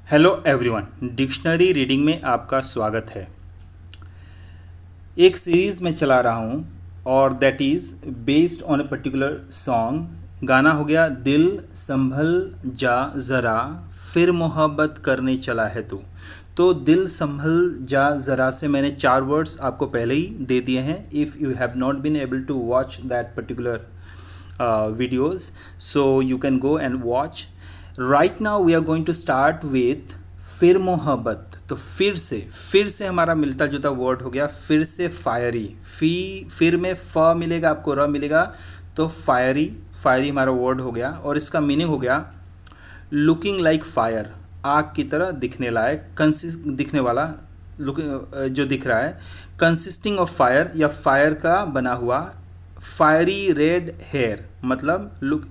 Hello everyone, dictionary reading में आपका स्वागत है। एक सीरीज़ में चला रहा हूँ और that is based on a particular song. गाना हो गया दिल संभल जा ज़रा, फिर मोहब्बत करने चला है तू। तो दिल संभल जा ज़रा से मैंने 4 वर्ड्स आपको पहले ही दे दिए हैं। If you have not been able to watch that particular videos, so you can go and watch. Right now we are going to start with फिर मोहब्बत। तो फिर से हमारा मिलता जुलता वर्ड हो गया फिर से फायरी। फिर में फ मिलेगा, आपको र मिलेगा, तो फायरी हमारा वर्ड हो गया। और इसका मीनिंग हो गया लुकिंग लाइक फायर, आग की तरह दिखने लायक, दिखने वाला, जो दिख रहा है। कंसिस्टिंग ऑफ फायर या फायर का बना हुआ। फायरी रेड हेयर मतलब लुक,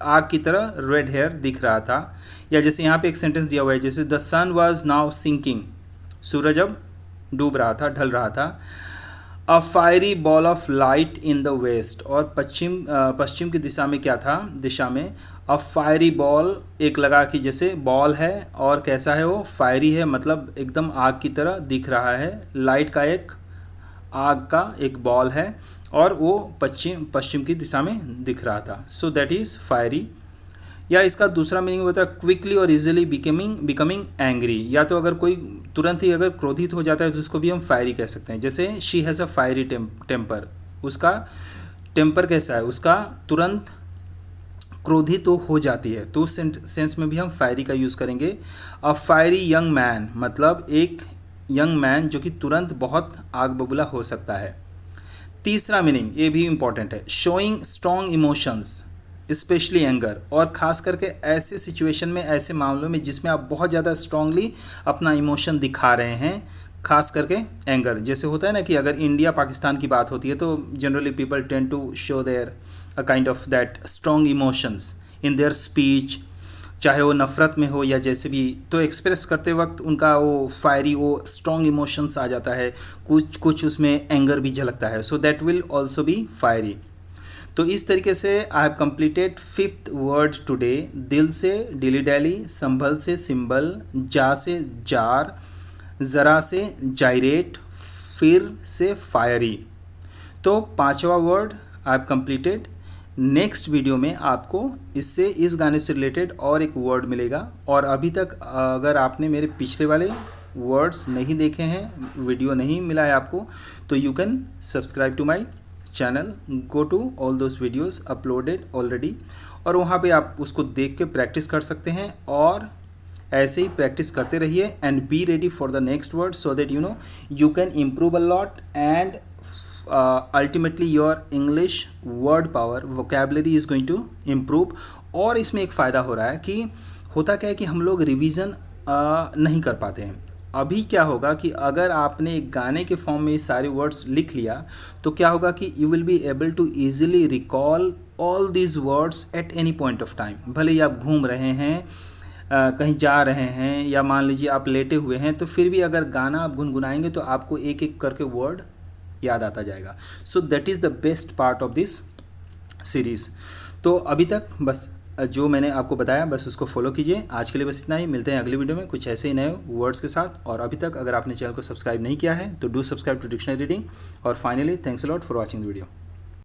आग की तरह रेड हेयर दिख रहा था। या जैसे यहाँ पे एक सेंटेंस दिया हुआ है, जैसे the sun was now sinking, सूरज अब डूब रहा था, ढल रहा था। A fiery ball of light in the west, और पश्चिम की दिशा में क्या था, दिशा में अ फायरी बॉल, एक लगा कि जैसे बॉल है और कैसा है वो, फायरी है, मतलब एकदम आग की तरह दिख रहा है। लाइट का एक, आग का एक बॉल है और वो पश्चिम की दिशा में दिख रहा था। So that is fiery. या इसका दूसरा मीनिंग होता है क्विकली और इजीली बिकमिंग एंग्री। या तो अगर कोई तुरंत ही अगर क्रोधित हो जाता है तो उसको भी हम फायरी कह सकते हैं। जैसे she has a fiery temper, उसका टेम्पर कैसा है, उसका तुरंत क्रोधित तो हो जाती है, तो उस सेंस में भी हम फायरी का यूज़ करेंगे। अ फायरी यंग मैन मतलब एक यंग मैन जो कि तुरंत बहुत आग बबूला हो सकता है। तीसरा मीनिंग, ये भी इंपॉर्टेंट है, showing strong emotions specially anger, और ख़ास करके ऐसे सिचुएशन में, ऐसे मामलों में जिसमें आप बहुत ज़्यादा स्ट्रांगली अपना इमोशन दिखा रहे हैं, खास करके एंगर। जैसे होता है ना कि अगर इंडिया पाकिस्तान की बात होती है तो generally people tend to show their a kind of that strong emotions in their speech, चाहे वो नफ़रत में हो या जैसे भी, तो एक्सप्रेस करते वक्त उनका वो फायरी, वो स्ट्रॉन्ग इमोशंस आ जाता है, कुछ उसमें एंगर भी झलकता है। So that will also be fiery. तो इस तरीके से आई have completed 5th word today. दिल से डिली डैली, संभल से सिंबल, जा से जार, ज़रा से जायरेट, फिर से फायरी। तो 5वां word I have completed. Next video में आपको इससे, इस गाने से रिलेटेड और एक वर्ड मिलेगा। और अभी तक अगर आपने मेरे पिछले वाले वर्ड्स नहीं देखे हैं, वीडियो नहीं मिला है आपको, तो you can subscribe to my channel, go to all those videos uploaded already, और वहाँ पे आप उसको देख के प्रैक्टिस कर सकते हैं। और ऐसे ही प्रैक्टिस करते रहिए and be ready for the next word, so that you know you can improve a lot and ultimately your English word power, vocabulary is going to improve. और इसमें एक फ़ायदा हो रहा है कि होता क्या है कि हम लोग रिवीजन नहीं कर पाते हैं। अभी क्या होगा कि अगर आपने एक गाने के फॉर्म में ये सारे वर्ड्स लिख लिया तो क्या होगा कि you will be able to easily recall all these words at any point of time. भले ही आप घूम रहे हैं, कहीं जा रहे हैं, या मान लीजिए आप लेटे हुए हैं, तो फिर भी अगर गाना आप गुनगुनाएंगे तो आपको एक एक करके वर्ड याद आता जाएगा। So that is the best part of this series. तो अभी तक बस जो मैंने आपको बताया बस उसको फॉलो कीजिए। आज के लिए बस इतना ही, मिलते हैं अगले वीडियो में कुछ ऐसे ही नए वर्ड्स के साथ। और अभी तक अगर आपने चैनल को सब्सक्राइब नहीं किया है तो do subscribe to dictionary reading. और finally thanks a lot for watching the video.